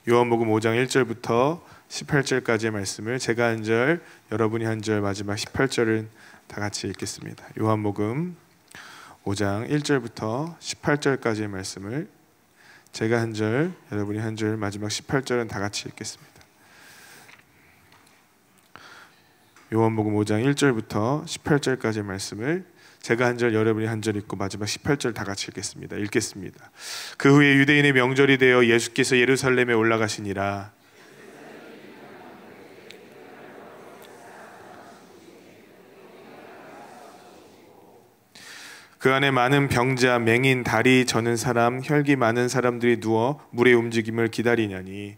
요한복음 5장 1절부터 18절까지의 말씀을 제가 한 절, 여러분이 한 절, 마지막 18절은 다 같이 읽겠습니다. 요한복음 5장 1절부터 18절까지의 말씀을 제가 한 절, 여러분이 한 절, 마지막 18절은 다 같이 읽겠습니다. 요한복음 5장 1절부터 18절까지의 말씀을 제가 한 절, 여러분이 한 절 읽고 마지막 18절 다 같이 읽겠습니다. 그 후에 유대인의 명절이 되어 예수께서 예루살렘에 올라가시니라. 그 안에 많은 병자, 맹인, 다리 저는 사람, 혈기 많은 사람들이 누워 물의 움직임을 기다리냐니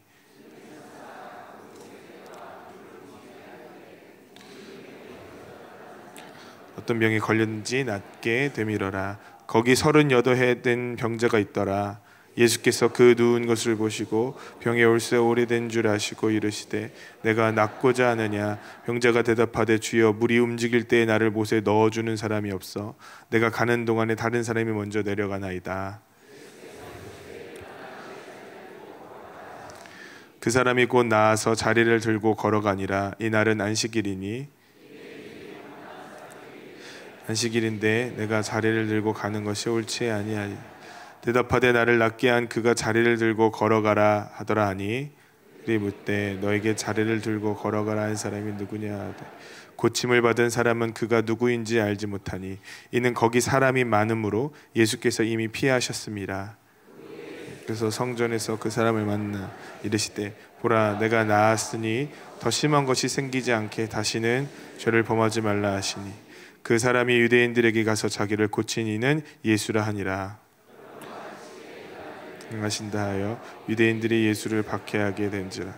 어떤 병이 걸렸는지 낫게 되밀어라. 거기 38해 된 병자가 있더라. 예수께서 그 누운 것을 보시고 병이 올세 오래된 줄 아시고 이르시되 내가 낫고자 하느냐. 병자가 대답하되 주여 물이 움직일 때에 나를 못에 넣어주는 사람이 없어 내가 가는 동안에 다른 사람이 먼저 내려가나이다. 그 사람이 곧 나아서 자리를 들고 걸어가니라. 이날은 안식일이니 안식일인데 내가 자리를 들고 가는 것이 옳지 아니하니. 대답하되 나를 낫게 한 그가 자리를 들고 걸어가라 하더라 하니 그리 묻되 너에게 자리를 들고 걸어가라 한 사람이 누구냐 하되 고침을 받은 사람은 그가 누구인지 알지 못하니 이는 거기 사람이 많음으로 예수께서 이미 피하셨습니다. 그래서 성전에서 그 사람을 만나 이르시되 보라 내가 나았으니 더 심한 것이 생기지 않게 다시는 죄를 범하지 말라 하시니 그 사람이 유대인들에게 가서 자기를 고친 이는 예수라 하니라. 하신다 하여 유대인들이 예수를 박해하게 된지라.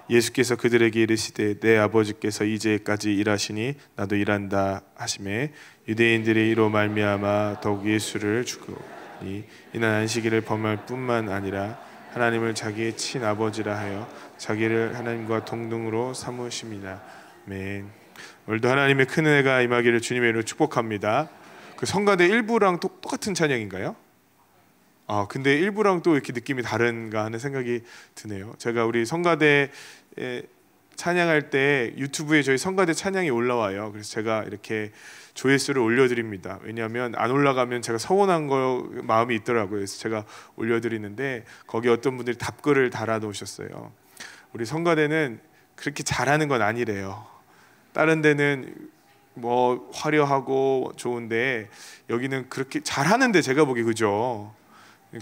예수께서 그들에게 이르시되 내 아버지께서 이제까지 일하시니 나도 일한다 하시매 유대인들이 이로 말미암아 더욱 예수를 죽으니 이는 안식일을 범할 뿐만 아니라 하나님을 자기의 친아버지라 하여 자기를 하나님과 동등으로 삼으심이라. 아멘. 오늘도 하나님의 큰 은혜가 임하기를 주님의 이름으로 축복합니다. 그 성가대 1부랑 똑같은 찬양인가요? 근데 1부랑 또 이렇게 느낌이 다른가 하는 생각이 드네요. 제가 우리 성가대 찬양할 때 유튜브에 저희 성가대 찬양이 올라와요. 그래서 제가 이렇게 조회수를 올려드립니다. 왜냐하면 안 올라가면 제가 서운한 마음이 있더라고요. 그래서 제가 올려드리는데 거기 어떤 분들이 답글을 달아놓으셨어요. 우리 성가대는 그렇게 잘하는 건 아니래요. 다른 데는 뭐 화려하고 좋은데 여기는 그렇게 잘하는데 제가 보기 그죠?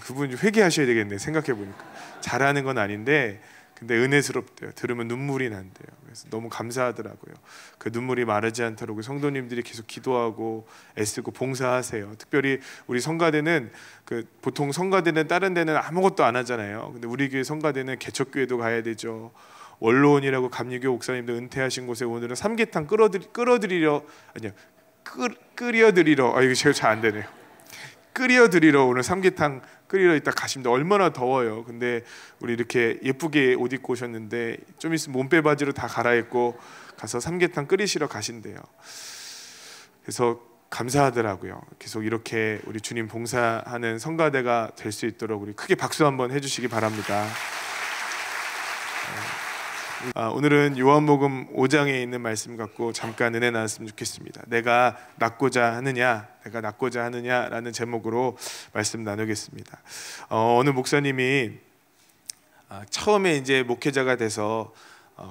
그분 회개하셔야 되겠네. 생각해 보니까 잘하는 건 아닌데 근데 은혜스럽대요. 들으면 눈물이 난대요. 그래서 너무 감사하더라고요. 그 눈물이 마르지 않도록 성도님들이 계속 기도하고 애쓰고 봉사하세요. 특별히 우리 성가대는 보통 성가대는 다른 데는 아무것도 안 하잖아요. 근데 우리 교회 성가대는 개척교회도 가야 되죠. 원로원이라고 감리교 목사님도 은퇴하신 곳에 오늘은 삼계탕 끓여드리러 이거 제가 잘 안 되네요. 끓여드리러 오늘 삼계탕 끓이러 있다 가십니다. 얼마나 더워요. 근데 우리 이렇게 예쁘게 옷 입고 오셨는데 좀 있으면 몸빼 바지로 다 갈아입고 가서 삼계탕 끓이시러 가신대요. 그래서 감사하더라고요. 계속 이렇게 우리 주님 봉사하는 성가대가 될 수 있도록 우리 크게 박수 한번 해주시기 바랍니다. 오늘은 요한복음 5장에 있는 말씀 갖고 잠깐 은혜 나눴으면 좋겠습니다. 내가 낫고자 하느냐라는 제목으로 말씀 나누겠습니다. 어느 목사님이 처음에 이제 목회자가 돼서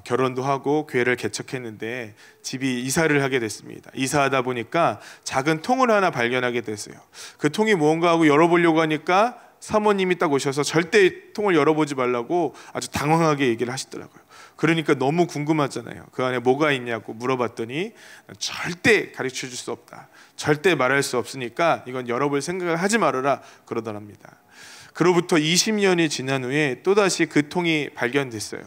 결혼도 하고 교회를 개척했는데 집이 이사를 하게 됐습니다. 이사하다 보니까 작은 통을 하나 발견하게 됐어요. 그 통이 뭔가 하고 열어보려고 하니까 사모님이 딱 오셔서 절대 통을 열어보지 말라고 아주 당황하게 얘기를 하시더라고요. 그러니까 너무 궁금하잖아요. 그 안에 뭐가 있냐고 물어봤더니 절대 가르쳐 줄 수 없다. 절대 말할 수 없으니까 이건 열어볼 생각을 하지 말아라 그러더랍니다. 그로부터 20년이 지난 후에 또다시 그 통이 발견됐어요.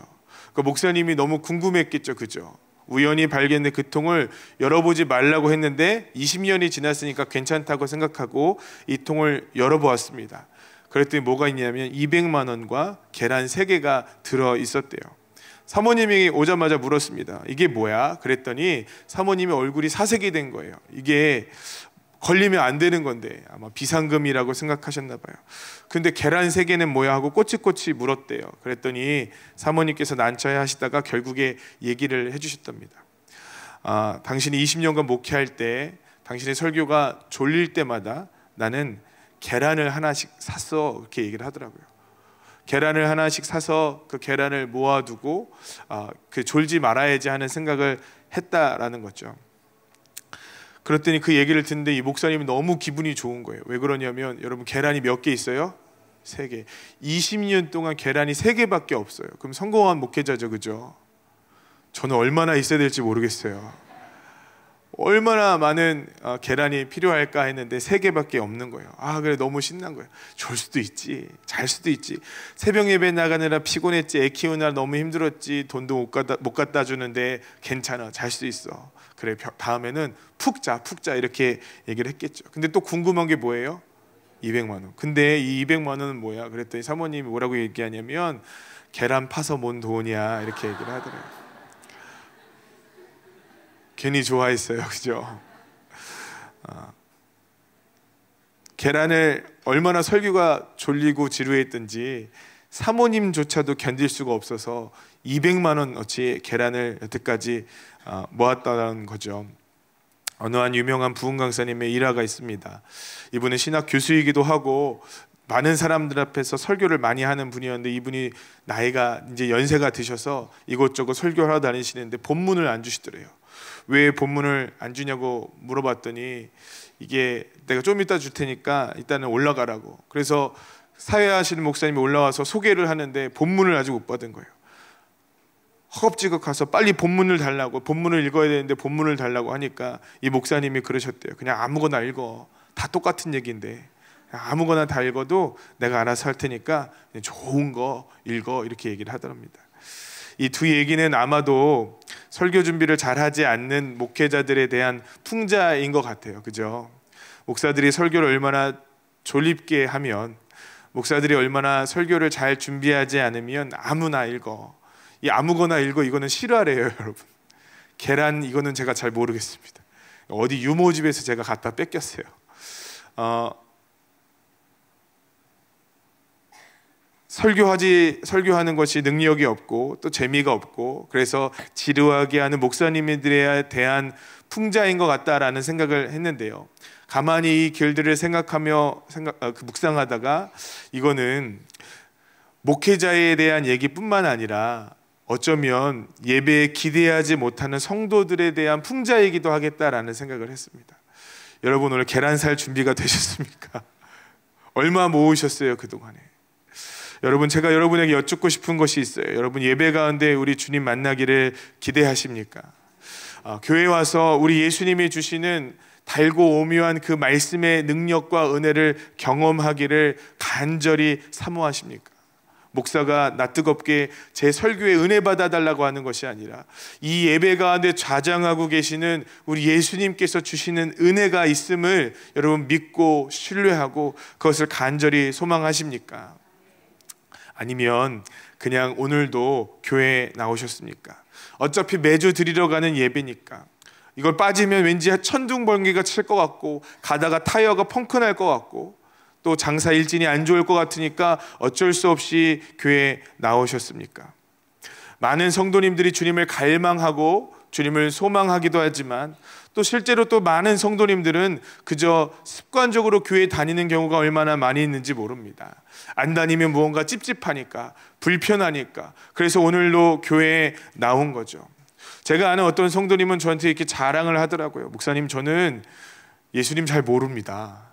그 목사님이 너무 궁금했겠죠. 그죠? 우연히 발견된 그 통을 열어보지 말라고 했는데 20년이 지났으니까 괜찮다고 생각하고 이 통을 열어보았습니다. 그랬더니 뭐가 있냐면 200만 원과 계란 3개가 들어있었대요. 사모님이 오자마자 물었습니다. 이게 뭐야? 그랬더니 사모님의 얼굴이 사색이 된 거예요. 이게 걸리면 안 되는 건데 아마 비상금이라고 생각하셨나 봐요. 근데 계란 3개는 뭐야 하고 꼬치꼬치 물었대요. 그랬더니 사모님께서 난처해 하시다가 결국에 얘기를 해주셨답니다. 당신이 20년간 목회할 때 당신의 설교가 졸릴 때마다 나는 계란을 하나씩 샀어, 이렇게 얘기를 하더라고요. 계란을 하나씩 사서 그 계란을 모아두고 그 졸지 말아야지 하는 생각을 했다라는 거죠. 그랬더니 그 얘기를 듣는데 이 목사님이 너무 기분이 좋은 거예요. 왜 그러냐면 여러분, 계란이 몇 개 있어요? 3개. 20년 동안 계란이 3개밖에 없어요. 그럼 성공한 목회자죠, 그죠? 저는 얼마나 있어야 될지 모르겠어요. 얼마나 많은 계란이 필요할까 했는데 3개밖에 없는 거예요. 그래, 너무 신난 거예요. 졸 수도 있지, 잘 수도 있지, 새벽 예배 나가느라 피곤했지, 애 키우느라 너무 힘들었지, 돈도 못 갖다 주는데 괜찮아, 잘 수 있어. 그래, 다음에는 푹 자 이렇게 얘기를 했겠죠. 근데 또 궁금한 게 뭐예요? 200만 원. 근데 이 200만 원은 뭐야? 그랬더니 사모님이 뭐라고 얘기하냐면 계란 파서 뭔 돈이야, 이렇게 얘기를 하더래요. 괜히 좋아했어요, 그죠? 계란을 얼마나 설교가 졸리고 지루했든지 사모님조차도 견딜 수가 없어서 200만 원어치 계란을 여태까지 모았다는 거죠. 어느 한 유명한 부흥 강사님의 일화가 있습니다. 이분은 신학 교수이기도 하고 많은 사람들 앞에서 설교를 많이 하는 분이었는데, 이분이 나이가 이제 연세가 드셔서 이곳저곳 설교를 하러 다니시는데 본문을 안 주시더래요. 왜 본문을 안 주냐고 물어봤더니 이게 내가 좀 이따 줄 테니까 일단은 올라가라고. 그래서 사회하시는 목사님이 올라와서 소개를 하는데 본문을 아직 못 받은 거예요. 허겁지겁 가서 빨리 본문을 달라고, 본문을 읽어야 되는데 본문을 달라고 하니까 이 목사님이 그러셨대요. 그냥 아무거나 읽어, 다 똑같은 얘기인데 아무거나 다 읽어도 내가 알아서 할 테니까 좋은 거 읽어, 이렇게 얘기를 하더랍니다. 이 두 얘기는 아마도 설교 준비를 잘하지 않는 목회자들에 대한 풍자인 것 같아요, 그죠? 목사들이 설교를 얼마나 졸립게 하면, 목사들이 얼마나 설교를 잘 준비하지 않으면 아무나 읽어, 이 아무거나 읽어, 이거는 실화래요, 여러분. 계란, 이거는 제가 잘 모르겠습니다. 어디 유모집에서 제가 갖다 뺏겼어요. 설교하는 것이 능력이 없고 또 재미가 없고, 그래서 지루하게 하는 목사님들에 대한 풍자인 것 같다라는 생각을 했는데요. 가만히 이 길들을 묵상하다가 이거는 목회자에 대한 얘기뿐만 아니라 어쩌면 예배에 기대하지 못하는 성도들에 대한 풍자이기도 하겠다라는 생각을 했습니다. 여러분, 오늘 계란 살 준비가 되셨습니까? 얼마 모으셨어요, 그동안에? 여러분, 제가 여러분에게 여쭙고 싶은 것이 있어요. 여러분, 예배 가운데 우리 주님 만나기를 기대하십니까? 교회 와서 우리 예수님이 주시는 달고 오묘한 그 말씀의 능력과 은혜를 경험하기를 간절히 사모하십니까? 목사가 나 뜨겁게 제 설교에 은혜 받아달라고 하는 것이 아니라 이 예배 가운데 좌장하고 계시는 우리 예수님께서 주시는 은혜가 있음을 여러분 믿고 신뢰하고 그것을 간절히 소망하십니까? 아니면 그냥 오늘도 교회에 나오셨습니까? 어차피 매주 드리러 가는 예배니까 이걸 빠지면 왠지 천둥번개가 칠 것 같고, 가다가 타이어가 펑크 날 것 같고, 또 장사 일진이 안 좋을 것 같으니까 어쩔 수 없이 교회에 나오셨습니까? 많은 성도님들이 주님을 갈망하고 주님을 소망하기도 하지만, 또 실제로 또 많은 성도님들은 그저 습관적으로 교회 다니는 경우가 얼마나 많이 있는지 모릅니다. 안 다니면 무언가 찝찝하니까, 불편하니까, 그래서 오늘도 교회에 나온 거죠. 제가 아는 어떤 성도님은 저한테 이렇게 자랑을 하더라고요. 목사님, 저는 예수님 잘 모릅니다.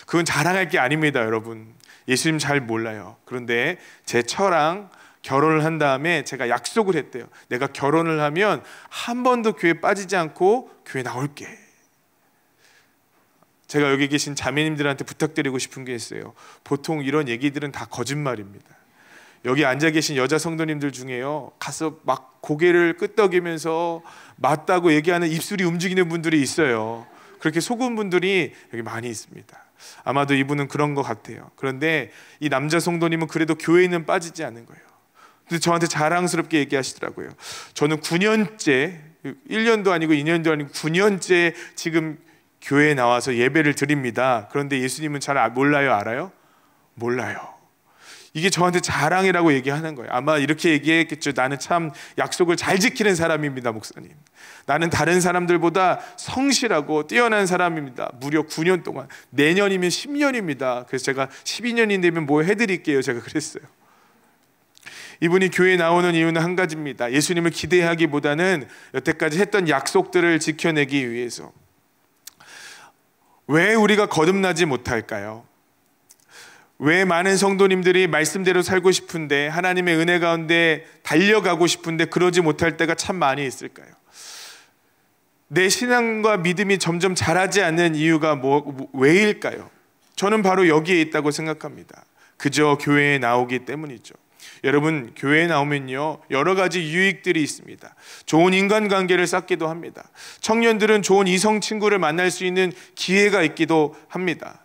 그건 자랑할 게 아닙니다, 여러분. 예수님 잘 몰라요. 그런데 제 처랑 결혼을 한 다음에 제가 약속을 했대요. 내가 결혼을 하면 한 번도 교회 빠지지 않고 교회 나올게. 제가 여기 계신 자매님들한테 부탁드리고 싶은 게 있어요. 보통 이런 얘기들은 다 거짓말입니다. 여기 앉아 계신 여자 성도님들 중에요, 가서 막 고개를 끄덕이면서 맞다고 얘기하는 입술이 움직이는 분들이 있어요. 그렇게 속은 분들이 여기 많이 있습니다. 아마도 이분은 그런 것 같아요. 그런데 이 남자 성도님은 그래도 교회는 빠지지 않은 거예요. 근데 저한테 자랑스럽게 얘기하시더라고요. 저는 9년째, 1년도 아니고 2년도 아니고 9년째 지금 교회에 나와서 예배를 드립니다. 그런데 예수님은 잘 몰라요? 알아요? 몰라요. 이게 저한테 자랑이라고 얘기하는 거예요. 아마 이렇게 얘기했겠죠. 나는 참 약속을 잘 지키는 사람입니다, 목사님. 나는 다른 사람들보다 성실하고 뛰어난 사람입니다. 무려 9년 동안. 내년이면 10년입니다. 그래서 제가 12년이 되면 뭐 해드릴게요. 제가 그랬어요. 이분이 교회에 나오는 이유는 한 가지입니다. 예수님을 기대하기보다는 여태까지 했던 약속들을 지켜내기 위해서. 왜 우리가 거듭나지 못할까요? 왜 많은 성도님들이 말씀대로 살고 싶은데, 하나님의 은혜 가운데 달려가고 싶은데 그러지 못할 때가 참 많이 있을까요? 내 신앙과 믿음이 점점 자라지 않는 이유가 왜일까요? 저는 바로 여기에 있다고 생각합니다. 그저 교회에 나오기 때문이죠. 여러분, 교회에 나오면요, 여러 가지 유익들이 있습니다. 좋은 인간관계를 쌓기도 합니다. 청년들은 좋은 이성 친구를 만날 수 있는 기회가 있기도 합니다.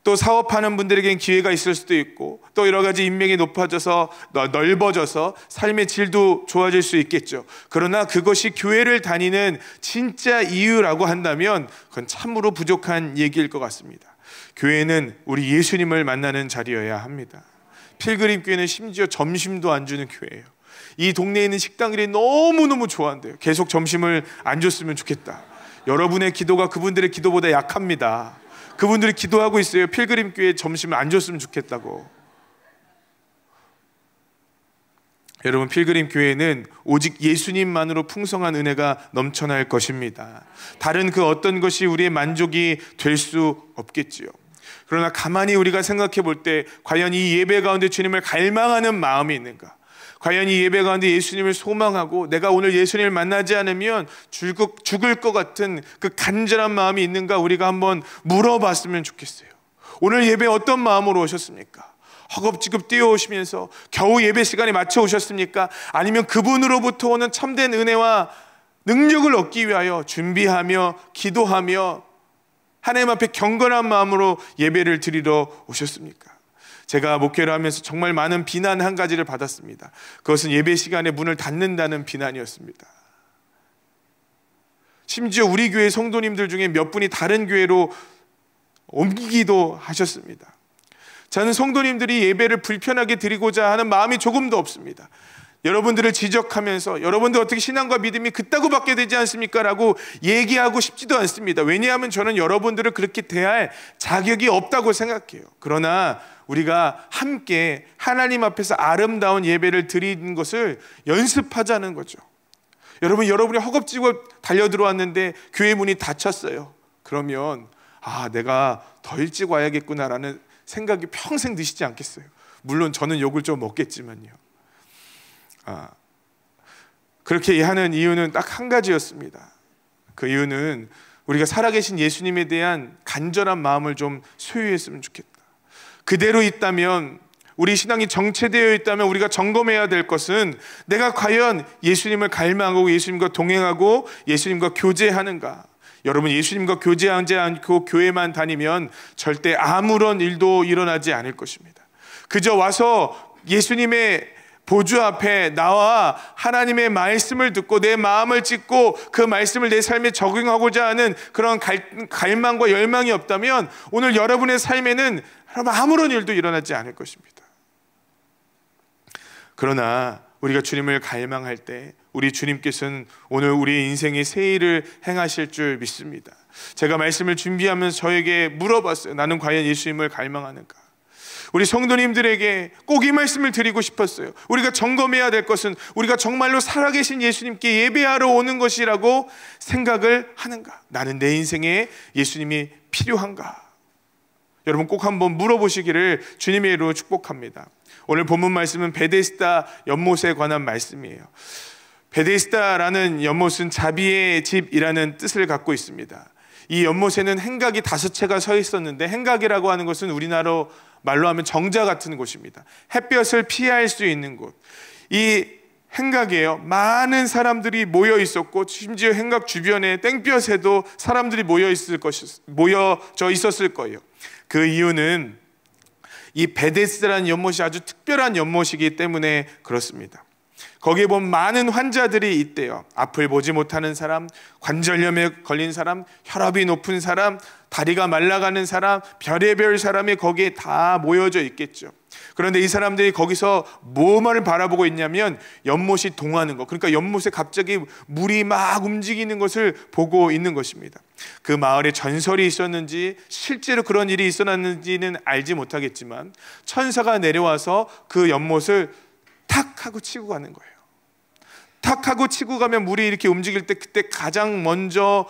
또 사업하는 분들에겐 기회가 있을 수도 있고, 또 여러 가지 인맥이 높아져서 넓어져서 삶의 질도 좋아질 수 있겠죠. 그러나 그것이 교회를 다니는 진짜 이유라고 한다면 그건 참으로 부족한 얘기일 것 같습니다. 교회는 우리 예수님을 만나는 자리여야 합니다. 필그림 교회는 심지어 점심도 안 주는 교회예요. 이 동네에 있는 식당들이 너무너무 좋아한대요. 계속 점심을 안 줬으면 좋겠다. 여러분의 기도가 그분들의 기도보다 약합니다. 그분들이 기도하고 있어요. 필그림 교회 점심을 안 줬으면 좋겠다고. 여러분, 필그림 교회는 오직 예수님만으로 풍성한 은혜가 넘쳐날 것입니다. 다른 그 어떤 것이 우리의 만족이 될 수 없겠지요. 그러나 가만히 우리가 생각해 볼 때 과연 이 예배 가운데 주님을 갈망하는 마음이 있는가? 과연 이 예배 가운데 예수님을 소망하고 내가 오늘 예수님을 만나지 않으면 죽을 것 같은 그 간절한 마음이 있는가, 우리가 한번 물어봤으면 좋겠어요. 오늘 예배 어떤 마음으로 오셨습니까? 허겁지겁 뛰어오시면서 겨우 예배 시간에 맞춰 오셨습니까? 아니면 그분으로부터 오는 참된 은혜와 능력을 얻기 위하여 준비하며 기도하며 하나님 앞에 경건한 마음으로 예배를 드리러 오셨습니까? 제가 목회를 하면서 정말 많은 비난 한 가지를 받았습니다. 그것은 예배 시간에 문을 닫는다는 비난이었습니다. 심지어 우리 교회 성도님들 중에 몇 분이 다른 교회로 옮기기도 하셨습니다. 저는 성도님들이 예배를 불편하게 드리고자 하는 마음이 조금도 없습니다. 여러분들을 지적하면서 여러분들 어떻게 신앙과 믿음이 그따구밖에 되지 않습니까? 라고 얘기하고 싶지도 않습니다. 왜냐하면 저는 여러분들을 그렇게 대할 자격이 없다고 생각해요. 그러나 우리가 함께 하나님 앞에서 아름다운 예배를 드리는 것을 연습하자는 거죠. 여러분이 허겁지겁 달려 들어왔는데 교회 문이 닫혔어요. 그러면 내가 더 일찍 와야겠구나라는 생각이 평생 드시지 않겠어요? 물론 저는 욕을 좀 먹겠지만요. 그렇게 하는 이유는 딱 한 가지였습니다. 그 이유는 우리가 살아계신 예수님에 대한 간절한 마음을 좀 소유했으면 좋겠다. 그대로 있다면, 우리 신앙이 정체되어 있다면 우리가 점검해야 될 것은 내가 과연 예수님을 갈망하고 예수님과 동행하고 예수님과 교제하는가. 여러분, 예수님과 교제하지 않고 교회만 다니면 절대 아무런 일도 일어나지 않을 것입니다. 그저 와서 예수님의 보좌 앞에 나와 하나님의 말씀을 듣고 내 마음을 찢고 그 말씀을 내 삶에 적용하고자 하는 그런 갈망과 열망이 없다면 오늘 여러분의 삶에는 아무런 일도 일어나지 않을 것입니다. 그러나 우리가 주님을 갈망할 때 우리 주님께서는 오늘 우리의 인생의 새 일을 행하실 줄 믿습니다. 제가 말씀을 준비하면서 저에게 물어봤어요. 나는 과연 예수님을 갈망하는가? 우리 성도님들에게 꼭 이 말씀을 드리고 싶었어요. 우리가 점검해야 될 것은 우리가 정말로 살아계신 예수님께 예배하러 오는 것이라고 생각을 하는가? 나는 내 인생에 예수님이 필요한가? 여러분, 꼭 한번 물어보시기를 주님의 이름으로 축복합니다. 오늘 본문 말씀은 베데스다 연못에 관한 말씀이에요. 베데스다라는 연못은 자비의 집이라는 뜻을 갖고 있습니다. 이 연못에는 행각이 5채가 서 있었는데, 행각이라고 하는 것은 우리나라 말로 하면 정자 같은 곳입니다. 햇볕을 피할 수 있는 곳. 이 행각이에요. 많은 사람들이 모여 있었고, 심지어 행각 주변에 땡볕에도 사람들이 모여져 있었을 거예요. 그 이유는 이 베데스다라는 연못이 아주 특별한 연못이기 때문에 그렇습니다. 거기에 보면 많은 환자들이 있대요. 앞을 보지 못하는 사람, 관절염에 걸린 사람, 혈압이 높은 사람, 다리가 말라가는 사람, 별의별 사람이 거기에 다 모여져 있겠죠. 그런데 이 사람들이 거기서 뭐만 바라보고 있냐면 연못이 동하는 것, 그러니까 연못에 갑자기 물이 막 움직이는 것을 보고 있는 것입니다. 그 마을에 전설이 있었는지 실제로 그런 일이 있었는지는 알지 못하겠지만 천사가 내려와서 그 연못을 탁 하고 치고 가는 거예요. 탁 하고 치고 가면 물이 이렇게 움직일 때 그때 가장 먼저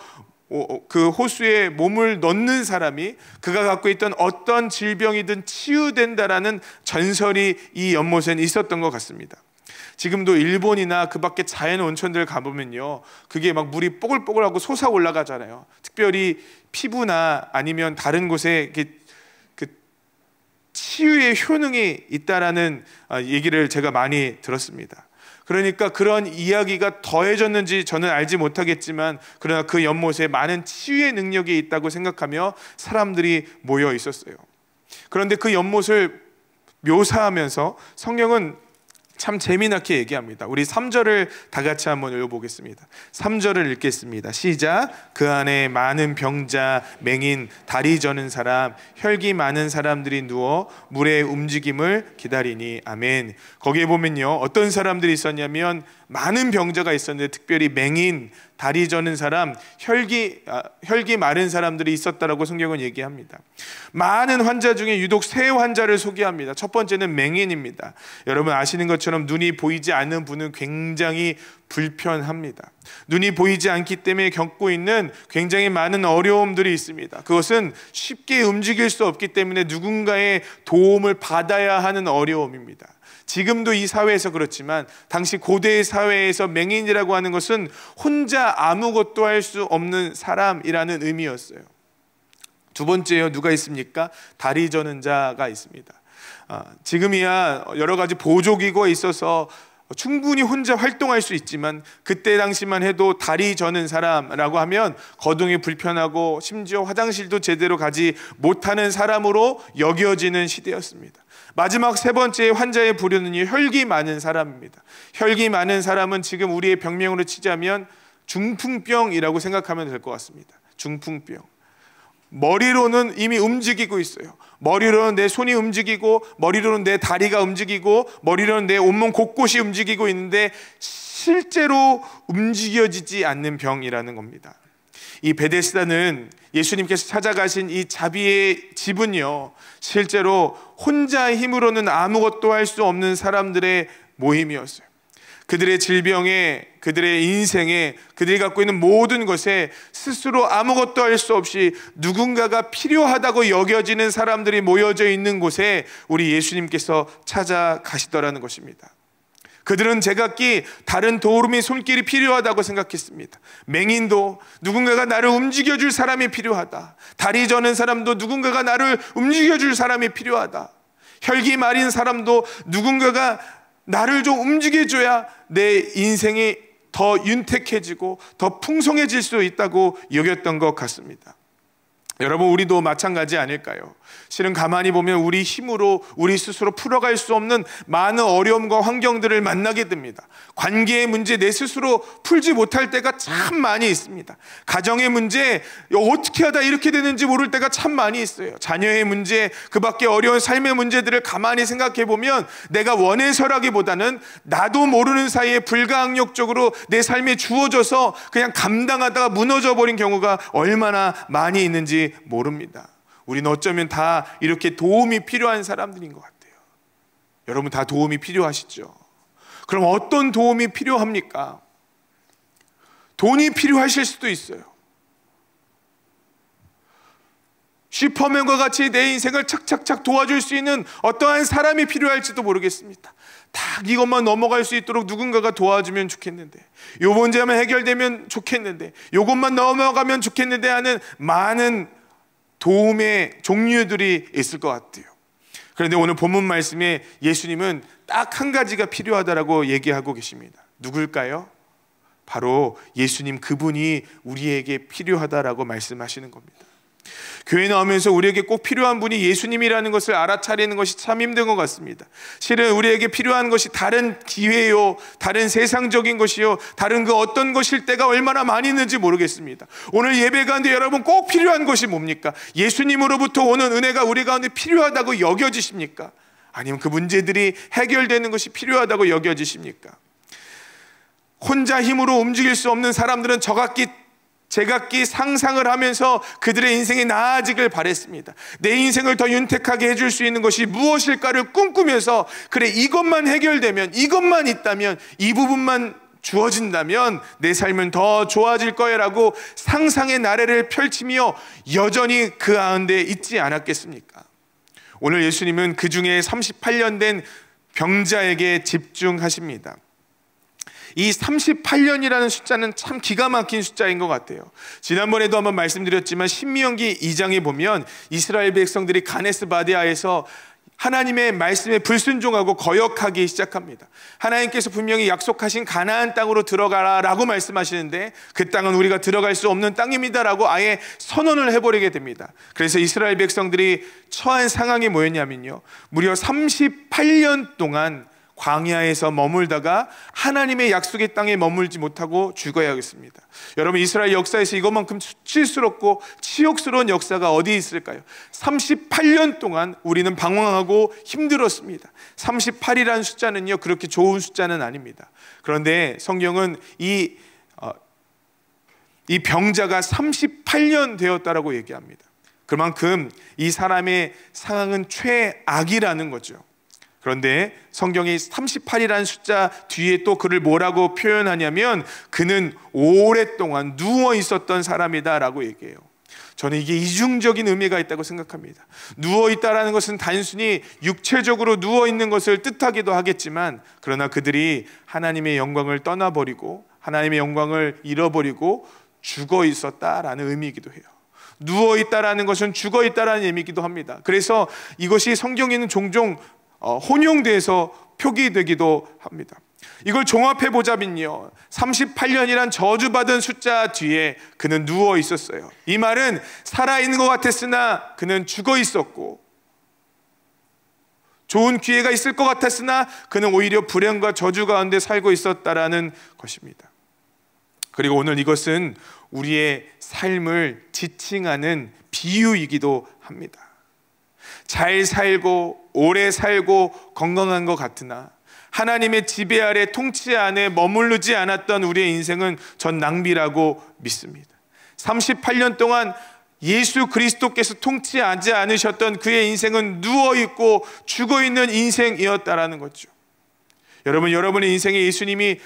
그 호수에 몸을 넣는 사람이 그가 갖고 있던 어떤 질병이든 치유된다라는 전설이 이 연못에는 있었던 것 같습니다. 지금도 일본이나 그 밖에 자연 온천들 가보면요, 그게 막 물이 뽀글뽀글하고 솟아 올라가잖아요. 특별히 피부나 아니면 다른 곳에 그 치유의 효능이 있다라는 얘기를 제가 많이 들었습니다. 그러니까 그런 이야기가 더해졌는지 저는 알지 못하겠지만, 그러나 그 연못에 많은 치유의 능력이 있다고 생각하며 사람들이 모여 있었어요. 그런데 그 연못을 묘사하면서 성경은 참 재미나게 얘기합니다. 우리 3절을 다 같이 한번 읽어보겠습니다. 3절을 읽겠습니다. 시작. 그 안에 많은 병자, 맹인, 다리 저는 사람, 혈기 많은 사람들이 누워 물의 움직임을 기다리니. 아멘. 거기에 보면요, 어떤 사람들이 있었냐면 많은 병자가 있었는데 특별히 맹인, 다리 저는 사람, 혈기 마른 사람들이 있었다라고 성경은 얘기합니다. 많은 환자 중에 유독 세 환자를 소개합니다. 첫 번째는 맹인입니다. 여러분 아시는 것처럼 눈이 보이지 않는 분은 굉장히 불편합니다. 눈이 보이지 않기 때문에 겪고 있는 굉장히 많은 어려움들이 있습니다. 그것은 쉽게 움직일 수 없기 때문에 누군가의 도움을 받아야 하는 어려움입니다. 지금도 이 사회에서 그렇지만 당시 고대의 사회에서 맹인이라고 하는 것은 혼자 아무것도 할 수 없는 사람이라는 의미였어요. 두 번째요, 누가 있습니까? 다리 저는 자가 있습니다. 지금이야 여러 가지 보조기구가 있어서 충분히 혼자 활동할 수 있지만 그때 당시만 해도 다리 저는 사람이라고 하면 거동이 불편하고 심지어 화장실도 제대로 가지 못하는 사람으로 여겨지는 시대였습니다. 마지막 세 번째 환자의 부류는 혈기 많은 사람입니다. 혈기 많은 사람은 지금 우리의 병명으로 치자면 중풍병이라고 생각하면 될 것 같습니다. 중풍병. 머리로는 이미 움직이고 있어요. 머리로는 내 손이 움직이고, 머리로는 내 다리가 움직이고, 머리로는 내 온몸 곳곳이 움직이고 있는데 실제로 움직여지지 않는 병이라는 겁니다. 이 베데스다는 예수님께서 찾아가신 이 자비의 집은요, 실제로 혼자의 힘으로는 아무것도 할 수 없는 사람들의 모임이었어요. 그들의 질병에, 그들의 인생에, 그들이 갖고 있는 모든 것에 스스로 아무것도 할 수 없이 누군가가 필요하다고 여겨지는 사람들이 모여져 있는 곳에 우리 예수님께서 찾아가시더라는 것입니다. 그들은 제각기 다른 도우미 손길이 필요하다고 생각했습니다. 맹인도 누군가가 나를 움직여줄 사람이 필요하다. 다리 저는 사람도 누군가가 나를 움직여줄 사람이 필요하다. 혈기 마린 사람도 누군가가 나를 좀 움직여줘야 내 인생이 더 윤택해지고 더 풍성해질 수 있다고 여겼던 것 같습니다. 여러분, 우리도 마찬가지 아닐까요? 실은 가만히 보면 우리 힘으로 우리 스스로 풀어갈 수 없는 많은 어려움과 환경들을 만나게 됩니다. 관계의 문제 내 스스로 풀지 못할 때가 참 많이 있습니다. 가정의 문제 어떻게 하다 이렇게 되는지 모를 때가 참 많이 있어요. 자녀의 문제, 그 밖에 어려운 삶의 문제들을 가만히 생각해 보면 내가 원해서라기보다는 나도 모르는 사이에 불가항력적으로 내 삶에 주어져서 그냥 감당하다가 무너져 버린 경우가 얼마나 많이 있는지 모릅니다. 우리는 어쩌면 다 이렇게 도움이 필요한 사람들인 것 같아요. 여러분 다 도움이 필요하시죠? 그럼 어떤 도움이 필요합니까? 돈이 필요하실 수도 있어요. 슈퍼맨과 같이 내 인생을 착착착 도와줄 수 있는 어떠한 사람이 필요할지도 모르겠습니다. 딱 이것만 넘어갈 수 있도록 누군가가 도와주면 좋겠는데, 요 문제만 해결되면 좋겠는데, 요것만 넘어가면 좋겠는데 하는 많은 도움의 종류들이 있을 것 같아요. 그런데 오늘 본문 말씀에 예수님은 딱 한 가지가 필요하다라고 얘기하고 계십니다. 누굴까요? 바로 예수님 그분이 우리에게 필요하다라고 말씀하시는 겁니다. 교회 나오면서 우리에게 꼭 필요한 분이 예수님이라는 것을 알아차리는 것이 참 힘든 것 같습니다. 실은 우리에게 필요한 것이 다른 기회요, 다른 세상적인 것이요, 다른 그 어떤 것일 때가 얼마나 많이 있는지 모르겠습니다. 오늘 예배 가운데 여러분 꼭 필요한 것이 뭡니까? 예수님으로부터 오는 은혜가 우리 가운데 필요하다고 여겨지십니까? 아니면 그 문제들이 해결되는 것이 필요하다고 여겨지십니까? 혼자 힘으로 움직일 수 없는 사람들은 저각기 제각기 상상을 하면서 그들의 인생이 나아지길 바랬습니다. 내 인생을 더 윤택하게 해줄 수 있는 것이 무엇일까를 꿈꾸면서, 그래 이것만 해결되면, 이것만 있다면, 이 부분만 주어진다면 내 삶은 더 좋아질 거야라고 상상의 나래를 펼치며 여전히 그 가운데 있지 않았겠습니까? 오늘 예수님은 그 중에 38년 된 병자에게 집중하십니다. 이 38년이라는 숫자는 참 기가 막힌 숫자인 것 같아요. 지난번에도 한번 말씀드렸지만 신명기 2장에 보면 이스라엘 백성들이 가네스 바네아에서 하나님의 말씀에 불순종하고 거역하기 시작합니다. 하나님께서 분명히 약속하신 가나안 땅으로 들어가라라고 말씀하시는데 그 땅은 우리가 들어갈 수 없는 땅입니다라고 아예 선언을 해버리게 됩니다. 그래서 이스라엘 백성들이 처한 상황이 뭐였냐면요, 무려 38년 동안 광야에서 머물다가 하나님의 약속의 땅에 머물지 못하고 죽어야겠습니다. 여러분, 이스라엘 역사에서 이것만큼 수치스럽고 치욕스러운 역사가 어디 있을까요? 38년 동안 우리는 방황하고 힘들었습니다. 38이라는 숫자는요, 그렇게 좋은 숫자는 아닙니다. 그런데 성경은 이 병자가 38년 되었다라고 얘기합니다. 그만큼 이 사람의 상황은 최악이라는 거죠. 그런데 성경이 38이라는 숫자 뒤에 또 그를 뭐라고 표현하냐면 그는 오랫동안 누워 있었던 사람이다 라고 얘기해요. 저는 이게 이중적인 의미가 있다고 생각합니다. 누워 있다라는 것은 단순히 육체적으로 누워 있는 것을 뜻하기도 하겠지만, 그러나 그들이 하나님의 영광을 떠나버리고 하나님의 영광을 잃어버리고 죽어 있었다라는 의미이기도 해요. 누워 있다라는 것은 죽어 있다라는 의미이기도 합니다. 그래서 이것이 성경에는 종종 혼용돼서 표기되기도 합니다. 이걸 종합해 보자면요, 38년이란 저주받은 숫자 뒤에 그는 누워 있었어요. 이 말은 살아있는 것 같았으나 그는 죽어 있었고, 좋은 기회가 있을 것 같았으나 그는 오히려 불행과 저주 가운데 살고 있었다라는 것입니다. 그리고 오늘 이것은 우리의 삶을 지칭하는 비유이기도 합니다. 잘 살고 오래 살고 건강한 것 같으나 하나님의 지배 아래 통치 안에 머무르지 않았던 우리의 인생은 전 낭비라고 믿습니다. 38년 동안 예수 그리스도께서 통치하지 않으셨던 그의 인생은 누워있고 죽어있는 인생이었다라는 거죠. 여러분, 여러분의 인생에 예수님이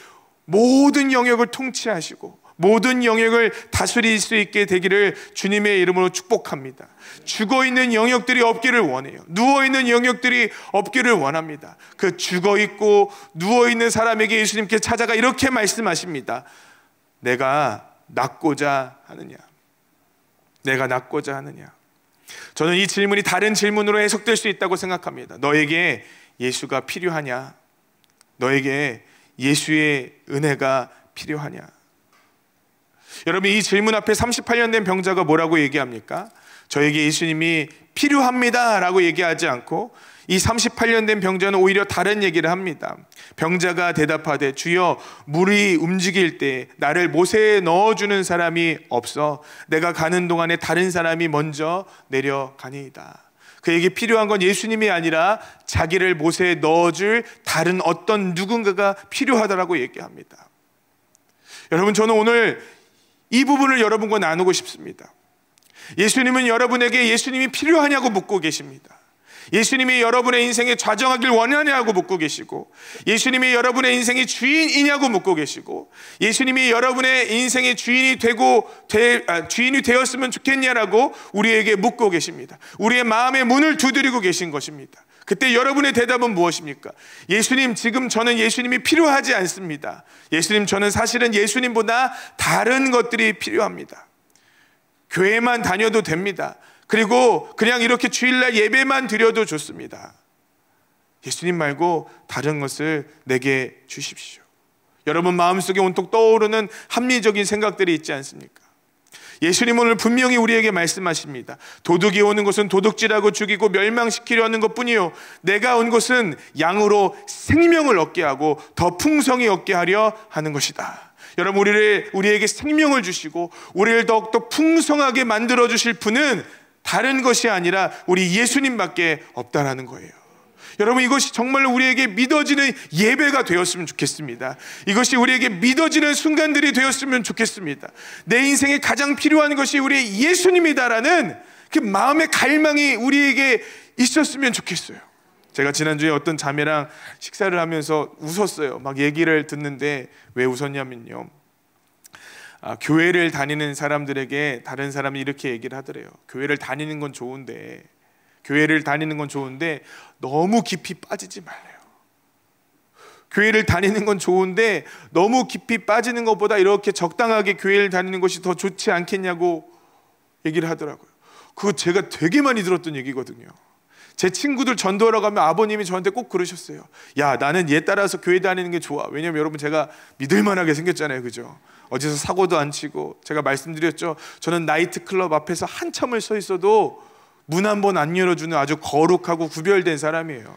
모든 영역을 통치하시고 모든 영역을 다스릴 수 있게 되기를 주님의 이름으로 축복합니다. 죽어있는 영역들이 없기를 원해요. 누워있는 영역들이 없기를 원합니다. 그 죽어있고 누워있는 사람에게 예수님께 찾아가 이렇게 말씀하십니다. 내가 낫고자 하느냐? 내가 낫고자 하느냐? 저는 이 질문이 다른 질문으로 해석될 수 있다고 생각합니다. 너에게 예수가 필요하냐? 너에게 예수의 은혜가 필요하냐? 여러분, 이 질문 앞에 38년 된 병자가 뭐라고 얘기합니까? 저에게 예수님이 필요합니다 라고 얘기하지 않고 이 38년 된 병자는 오히려 다른 얘기를 합니다. 병자가 대답하되 주여, 물이 움직일 때 나를 못에 넣어주는 사람이 없어 내가 가는 동안에 다른 사람이 먼저 내려가니이다. 그에게 필요한 건 예수님이 아니라 자기를 못에 넣어줄 다른 어떤 누군가가 필요하다라고 얘기합니다. 여러분, 저는 오늘 이 부분을 여러분과 나누고 싶습니다. 예수님은 여러분에게 예수님이 필요하냐고 묻고 계십니다. 예수님이 여러분의 인생에 좌정하길 원하냐고 묻고 계시고, 예수님이 여러분의 인생의 주인이냐고 묻고 계시고, 예수님이 여러분의 인생의 주인이 되었으면 좋겠냐라고 우리에게 묻고 계십니다. 우리의 마음의 문을 두드리고 계신 것입니다. 그때 여러분의 대답은 무엇입니까? 예수님, 지금 저는 예수님이 필요하지 않습니다. 예수님, 저는 사실은 예수님보다 다른 것들이 필요합니다. 교회만 다녀도 됩니다. 그리고 그냥 이렇게 주일날 예배만 드려도 좋습니다. 예수님 말고 다른 것을 내게 주십시오. 여러분 마음속에 온통 떠오르는 합리적인 생각들이 있지 않습니까? 예수님 오늘 분명히 우리에게 말씀하십니다. 도둑이 오는 것은 도둑질하고 죽이고 멸망시키려 하는 것뿐이요 내가 온 것은 양으로 생명을 얻게 하고 더 풍성히 얻게 하려 하는 것이다. 여러분, 우리에게 생명을 주시고 우리를 더욱더 풍성하게 만들어 주실 분은 다른 것이 아니라 우리 예수님밖에 없다라는 거예요. 여러분, 이것이 정말로 우리에게 믿어지는 예배가 되었으면 좋겠습니다. 이것이 우리에게 믿어지는 순간들이 되었으면 좋겠습니다. 내 인생에 가장 필요한 것이 우리의 예수님이다라는 그 마음의 갈망이 우리에게 있었으면 좋겠어요. 제가 지난주에 어떤 자매랑 식사를 하면서 웃었어요. 막 얘기를 듣는데 왜 웃었냐면요, 교회를 다니는 사람들에게 다른 사람이 이렇게 얘기를 하더래요. 교회를 다니는 건 좋은데 너무 깊이 빠지지 말래요. 교회를 다니는 건 좋은데 너무 깊이 빠지는 것보다 이렇게 적당하게 교회를 다니는 것이 더 좋지 않겠냐고 얘기를 하더라고요. 그거 제가 되게 많이 들었던 얘기거든요. 제 친구들 전도하러 가면 아버님이 저한테 꼭 그러셨어요. 야, 나는 얘 따라서 교회 다니는 게 좋아. 왜냐면 여러분, 제가 믿을만하게 생겼잖아요, 그죠? 어디서 사고도 안 치고, 제가 말씀드렸죠, 저는 나이트클럽 앞에서 한참을 서 있어도 문 한 번 안 열어주는 아주 거룩하고 구별된 사람이에요.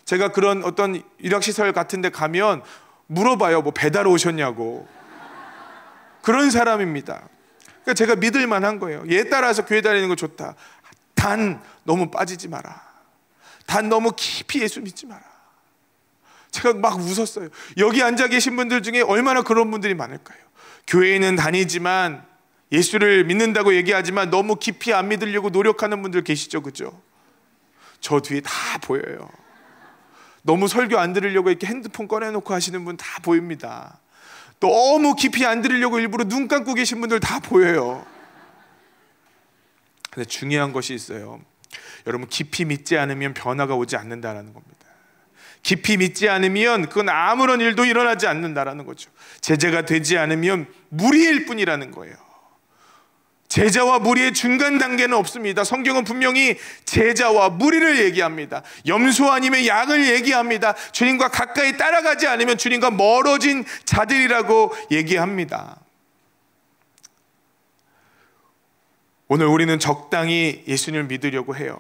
제가 그런 어떤 일학시설 같은 데 가면 물어봐요. 뭐 배달 오셨냐고. 그런 사람입니다. 그러니까 제가 믿을 만한 거예요. 얘 따라서 교회 다니는 거 좋다. 단 너무 빠지지 마라. 단 너무 깊이 예수 믿지 마라. 제가 막 웃었어요. 여기 앉아 계신 분들 중에 얼마나 그런 분들이 많을까요? 교회에는 다니지만, 예수를 믿는다고 얘기하지만 너무 깊이 안 믿으려고 노력하는 분들 계시죠, 그죠? 저 뒤에 다 보여요. 너무 설교 안 들으려고 이렇게 핸드폰 꺼내놓고 하시는 분 다 보입니다. 너무 깊이 안 들으려고 일부러 눈 감고 계신 분들 다 보여요. 근데 중요한 것이 있어요. 여러분, 깊이 믿지 않으면 변화가 오지 않는다라는 겁니다. 깊이 믿지 않으면 그건 아무런 일도 일어나지 않는다라는 거죠. 제자가 되지 않으면 무리일 뿐이라는 거예요. 제자와 무리의 중간 단계는 없습니다. 성경은 분명히 제자와 무리를 얘기합니다. 염소 아니면 양을 얘기합니다. 주님과 가까이 따라가지 않으면 주님과 멀어진 자들이라고 얘기합니다. 오늘 우리는 적당히 예수님을 믿으려고 해요.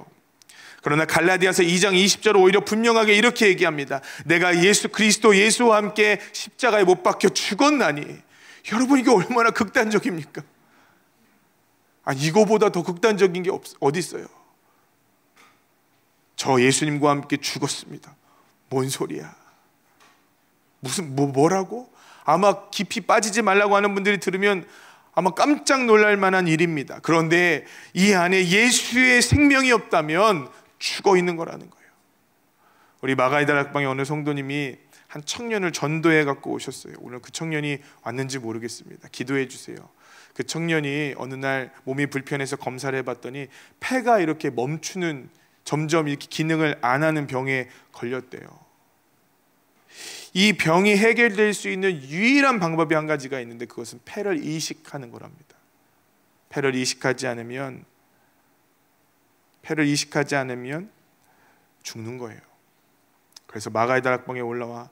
그러나 갈라디아서 2장 20절은 오히려 분명하게 이렇게 얘기합니다. 내가 예수 그리스도 예수와 함께 십자가에 못 박혀 죽었나니. 여러분, 이게 얼마나 극단적입니까? 이거보다 더 극단적인 게 어디 있어요? 저 예수님과 함께 죽었습니다. 뭔 소리야? 뭐라고? 아마 깊이 빠지지 말라고 하는 분들이 들으면 아마 깜짝 놀랄 만한 일입니다. 그런데 이 안에 예수의 생명이 없다면 죽어 있는 거라는 거예요. 우리 마가이 다락방에 어느 성도님이 한 청년을 전도해 갖고 오셨어요. 오늘 그 청년이 왔는지 모르겠습니다. 기도해 주세요. 그 청년이 어느 날 몸이 불편해서 검사를 해봤더니 폐가 이렇게 멈추는, 점점 이렇게 기능을 안 하는 병에 걸렸대요. 이 병이 해결될 수 있는 유일한 방법이 한 가지가 있는데, 그것은 폐를 이식하는 거랍니다. 폐를 이식하지 않으면 죽는 거예요. 그래서 마가이 다락방에 올라와,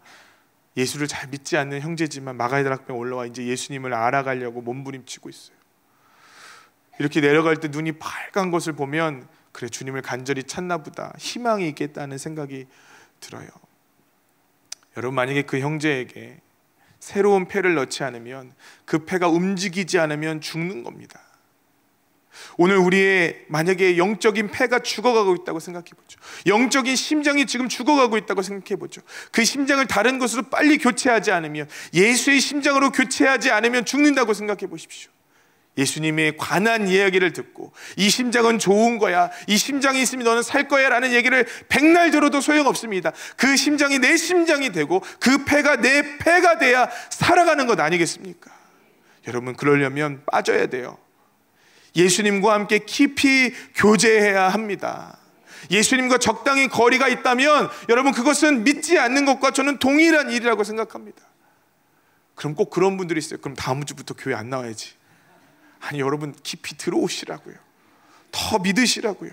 예수를 잘 믿지 않는 형제지만 마가이 다락방에 올라와 이제 예수님을 알아가려고 몸부림치고 있어요. 이렇게 내려갈 때 눈이 빨간 것을 보면, 그래, 주님을 간절히 찾나 보다, 희망이 있겠다는 생각이 들어요. 여러분, 만약에 그 형제에게 새로운 폐를 넣지 않으면, 그 폐가 움직이지 않으면 죽는 겁니다. 오늘 우리의 만약에 영적인 폐가 죽어가고 있다고 생각해보죠. 영적인 심장이 지금 죽어가고 있다고 생각해보죠. 그 심장을 다른 것으로 빨리 교체하지 않으면, 예수의 심장으로 교체하지 않으면 죽는다고 생각해보십시오. 예수님의 관한 이야기를 듣고 이 심장은 좋은 거야, 이 심장이 있으면 너는 살 거야 라는 얘기를 백날 들어도 소용없습니다. 그 심장이 내 심장이 되고 그 폐가 내 폐가 돼야 살아가는 것 아니겠습니까? 여러분, 그러려면 빠져야 돼요. 예수님과 함께 깊이 교제해야 합니다. 예수님과 적당히 거리가 있다면 여러분, 그것은 믿지 않는 것과 저는 동일한 일이라고 생각합니다. 그럼 꼭 그런 분들이 있어요. 그럼 다음 주부터 교회 안 나와야지. 아니, 여러분, 깊이 들어오시라고요. 더 믿으시라고요.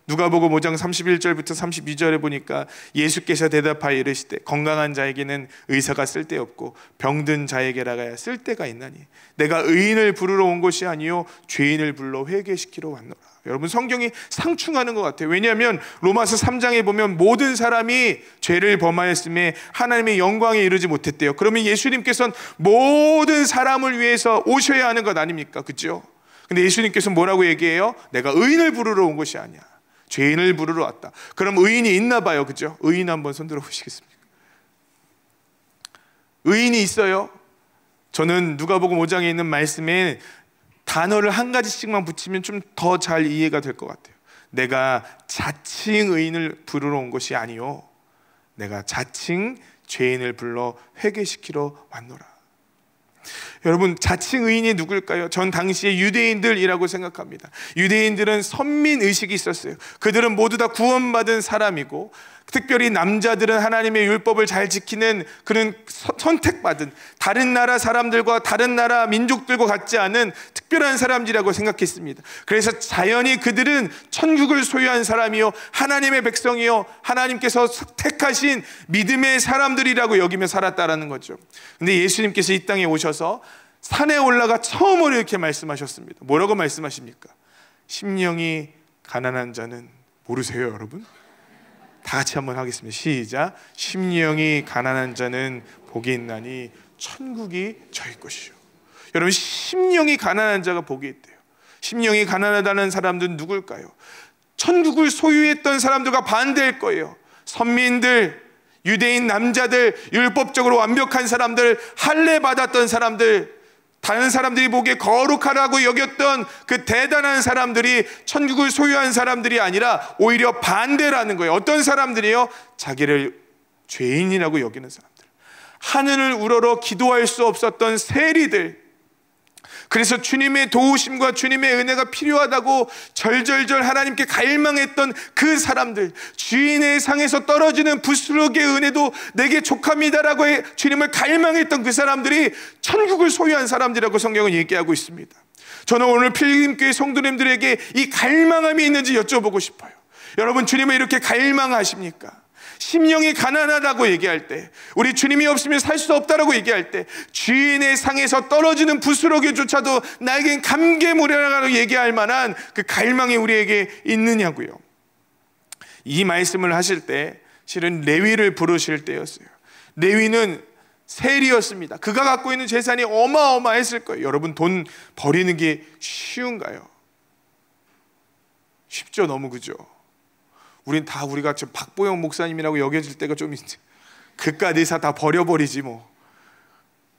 누가복음 5장 31절부터 32절에 보니까 예수께서 대답하여 이르시되 건강한 자에게는 의사가 쓸데없고 병든 자에게라야 쓸데가 있나니 내가 의인을 부르러 온 것이 아니요 죄인을 불러 회개시키러 왔노라. 여러분, 성경이 상충하는 것 같아요. 왜냐하면 로마서 3장에 보면 모든 사람이 죄를 범하였음에 하나님의 영광에 이르지 못했대요. 그러면 예수님께서는 모든 사람을 위해서 오셔야 하는 것 아닙니까? 그렇죠? 근데 예수님께서 뭐라고 얘기해요? 내가 의인을 부르러 온 것이 아니야, 죄인을 부르러 왔다. 그럼 의인이 있나 봐요. 그죠? 의인 한번 손들어 보시겠습니까? 의인이 있어요? 저는 누가복음 5장에 있는 말씀에 단어를 한 가지씩만 붙이면 좀 더 잘 이해가 될 것 같아요. 내가 자칭 의인을 부르러 온 것이 아니요 내가 자칭 죄인을 불러 회개시키러 왔노라. 여러분, 자칭 의인이 누굴까요? 전 당시에 유대인들이라고 생각합니다. 유대인들은 선민의식이 있었어요. 그들은 모두 다 구원받은 사람이고, 특별히 남자들은 하나님의 율법을 잘 지키는 그런 선택받은, 다른 나라 사람들과 다른 나라 민족들과 같지 않은 특별한 사람들이라고 생각했습니다. 그래서 자연히 그들은 천국을 소유한 사람이요 하나님의 백성이요 하나님께서 택하신 믿음의 사람들이라고 여기며 살았다라는 거죠. 근데 예수님께서 이 땅에 오셔서 산에 올라가 처음으로 이렇게 말씀하셨습니다. 뭐라고 말씀하십니까? 심령이 가난한 자는, 모르세요 여러분? 다 같이 한번 하겠습니다. 시작. 심령이 가난한 자는 복이 있나니 천국이 저희 것이요. 여러분, 심령이 가난한 자가 복이 있대요. 심령이 가난하다는 사람들은 누굴까요? 천국을 소유했던 사람들과 반대일 거예요. 선민들, 유대인 남자들, 율법적으로 완벽한 사람들, 할례 받았던 사람들, 다른 사람들이 보기에 거룩하다고 여겼던 그 대단한 사람들이 천국을 소유한 사람들이 아니라 오히려 반대라는 거예요. 어떤 사람들이요? 자기를 죄인이라고 여기는 사람들, 하늘을 우러러 기도할 수 없었던 세리들, 그래서 주님의 도우심과 주님의 은혜가 필요하다고 절절절 하나님께 갈망했던 그 사람들, 주인의 상에서 떨어지는 부스러기의 은혜도 내게 족합니다라고 주님을 갈망했던 그 사람들이 천국을 소유한 사람들이라고 성경은 얘기하고 있습니다. 저는 오늘 필립교회 성도님들에게 이 갈망함이 있는지 여쭤보고 싶어요. 여러분, 주님을 이렇게 갈망하십니까? 심령이 가난하다고 얘기할 때, 우리 주님이 없으면 살 수 없다라고 얘기할 때, 주인의 상에서 떨어지는 부스러기조차도 나에겐 감개무량하다고 얘기할 만한 그 갈망이 우리에게 있느냐고요. 이 말씀을 하실 때 실은 레위를 부르실 때였어요. 레위는 세리였습니다. 그가 갖고 있는 재산이 어마어마했을 거예요. 여러분, 돈 버리는 게 쉬운가요? 쉽죠, 너무. 그죠? 우린 다 우리가 지금 박보영 목사님이라고 여겨질 때가 좀 있지. 그깟 의사 다 버려버리지 뭐.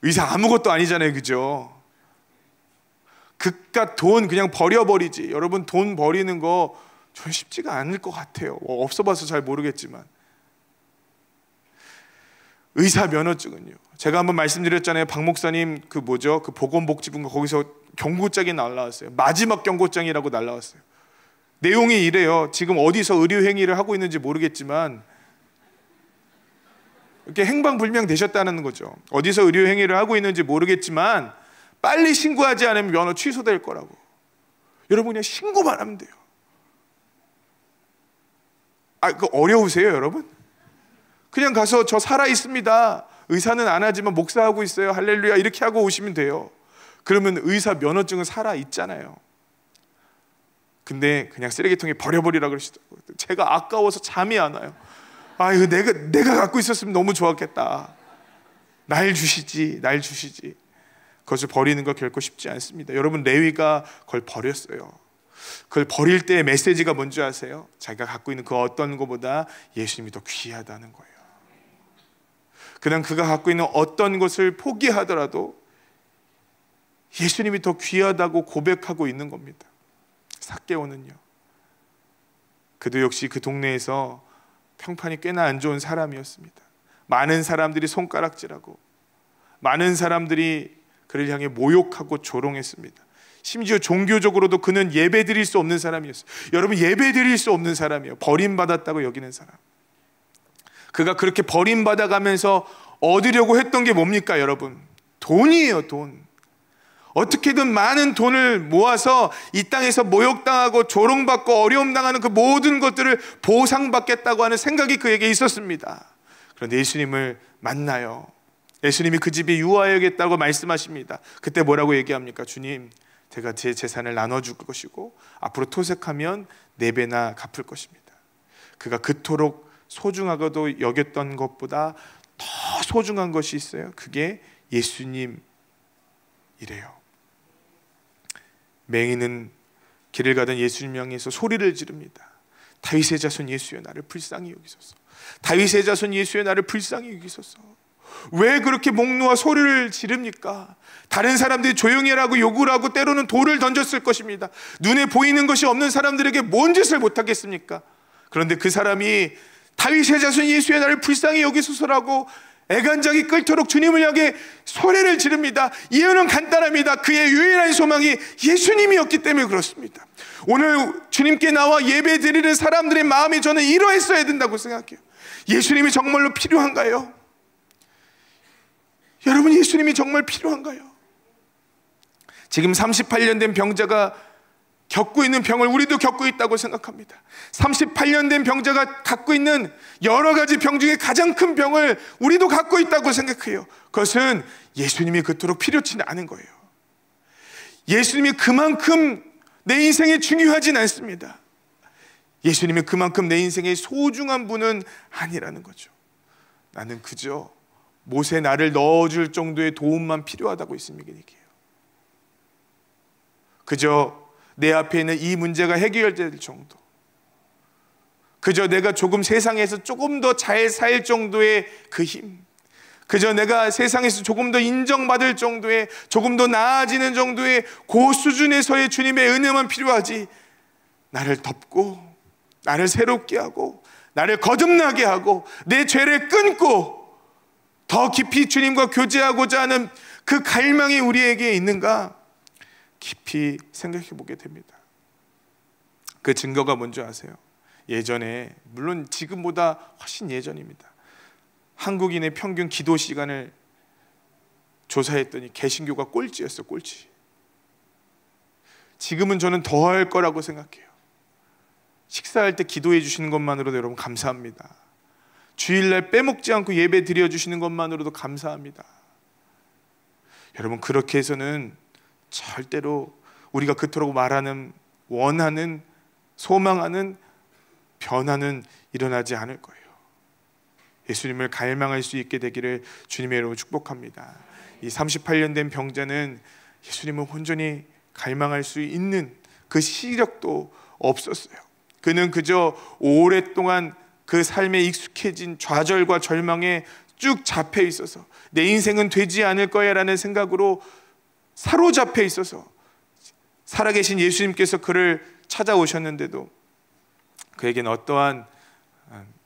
의사 아무것도 아니잖아요, 그죠? 그깟 돈 그냥 버려버리지. 여러분, 돈 버리는 거 전 쉽지가 않을 것 같아요. 없어봐서 잘 모르겠지만. 의사 면허증은요, 제가 한번 말씀드렸잖아요. 박 목사님 그 보건복지부인가 거기서 경고장이 날라왔어요. 마지막 경고장이라고 날라왔어요. 내용이 이래요. 지금 어디서 의료행위를 하고 있는지 모르겠지만 이렇게 행방불명 되셨다는 거죠. 어디서 의료행위를 하고 있는지 모르겠지만 빨리 신고하지 않으면 면허 취소될 거라고. 여러분, 그냥 신고만 하면 돼요. 그거 어려우세요 여러분? 그냥 가서 저 살아있습니다, 의사는 안 하지만 목사하고 있어요, 할렐루야, 이렇게 하고 오시면 돼요. 그러면 의사 면허증은 살아있잖아요. 근데 그냥 쓰레기통에 버려버리라 그러시더라고요. 제가 아까워서 잠이 안 와요. 이거 내가 갖고 있었으면 너무 좋았겠다. 날 주시지. 그것을 버리는 거 결코 쉽지 않습니다. 여러분, 레위가 그걸 버렸어요. 그걸 버릴 때의 메시지가 뭔지 아세요? 자기가 갖고 있는 그 어떤 것보다 예수님이 더 귀하다는 거예요. 그냥 그가 갖고 있는 어떤 것을 포기하더라도 예수님이 더 귀하다고 고백하고 있는 겁니다. 삭개오는요, 그도 역시 그 동네에서 평판이 꽤나 안 좋은 사람이었습니다. 많은 사람들이 손가락질하고 많은 사람들이 그를 향해 모욕하고 조롱했습니다. 심지어 종교적으로도 그는 예배드릴 수 없는 사람이었어요. 여러분, 예배드릴 수 없는 사람이에요. 버림받았다고 여기는 사람. 그가 그렇게 버림받아가면서 얻으려고 했던 게 뭡니까 여러분? 돈이에요, 돈. 어떻게든 많은 돈을 모아서 이 땅에서 모욕당하고 조롱받고 어려움당하는 그 모든 것들을 보상받겠다고 하는 생각이 그에게 있었습니다. 그런데 예수님을 만나요. 예수님이 그 집에 유하여야겠다고 말씀하십니다. 그때 뭐라고 얘기합니까? 주님, 제가 제 재산을 나눠줄 것이고 앞으로 토색하면 4배나 갚을 것입니다. 그가 그토록 소중하고도 여겼던 것보다 더 소중한 것이 있어요. 그게 예수님이래요. 맹인은 길을 가던 예수님 향해서 소리를 지릅니다. 다윗의 자손 예수여, 나를 불쌍히 여기소서. 다윗의 자손 예수여, 나를 불쌍히 여기소서. 왜 그렇게 목 놓아 소리를 지릅니까? 다른 사람들이 조용히 하라고 요구를 하고 때로는 돌을 던졌을 것입니다. 눈에 보이는 것이 없는 사람들에게 뭔 짓을 못하겠습니까? 그런데 그 사람이 다윗의 자손 예수여, 나를 불쌍히 여기소서라고 애간장이 끓도록 주님을 향해 소리를 지릅니다. 이유는 간단합니다. 그의 유일한 소망이 예수님이었기 때문에 그렇습니다. 오늘 주님께 나와 예배 드리는 사람들의 마음이 저는 이러했어야 된다고 생각해요. 예수님이 정말로 필요한가요? 여러분, 예수님이 정말 필요한가요? 지금 38년 된 병자가 겪고 있는 병을 우리도 겪고 있다고 생각합니다. 38년 된 병자가 갖고 있는 여러 가지 병 중에 가장 큰 병을 우리도 갖고 있다고 생각해요. 그것은 예수님이 그토록 필요치는 않은 거예요. 예수님이 그만큼 내 인생에 중요하진 않습니다. 예수님이 그만큼 내 인생에 소중한 분은 아니라는 거죠. 나는 그저 못에 나를 넣어줄 정도의 도움만 필요하다고 예수님에게 얘기해요. 그저 내 앞에 있는 이 문제가 해결될 정도, 그저 내가 조금 세상에서 조금 더 잘 살 정도의 그 힘, 그저 내가 세상에서 조금 더 인정받을 정도의, 조금 더 나아지는 정도의 그 수준에서의 주님의 은혜만 필요하지, 나를 덮고 나를 새롭게 하고 나를 거듭나게 하고 내 죄를 끊고 더 깊이 주님과 교제하고자 하는 그 갈망이 우리에게 있는가 깊이 생각해 보게 됩니다. 그 증거가 뭔지 아세요? 예전에, 물론 지금보다 훨씬 예전입니다, 한국인의 평균 기도 시간을 조사했더니 개신교가 꼴찌였어요. 꼴찌. 지금은 저는 더 할 거라고 생각해요. 식사할 때 기도해 주시는 것만으로도 여러분 감사합니다. 주일날 빼먹지 않고 예배 드려주시는 것만으로도 감사합니다. 여러분, 그렇게 해서는 절대로 우리가 그토록 말하는, 원하는, 소망하는 변화는 일어나지 않을 거예요. 예수님을 갈망할 수 있게 되기를 주님의 이름으로 축복합니다. 이 38년 된 병자는 예수님을 온전히 갈망할 수 있는 그 시력도 없었어요. 그는 그저 오랫동안 그 삶에 익숙해진 좌절과 절망에 쭉 잡혀 있어서 내 인생은 되지 않을 거야 라는 생각으로 사로잡혀 있어서 살아계신 예수님께서 그를 찾아오셨는데도 그에게는 어떠한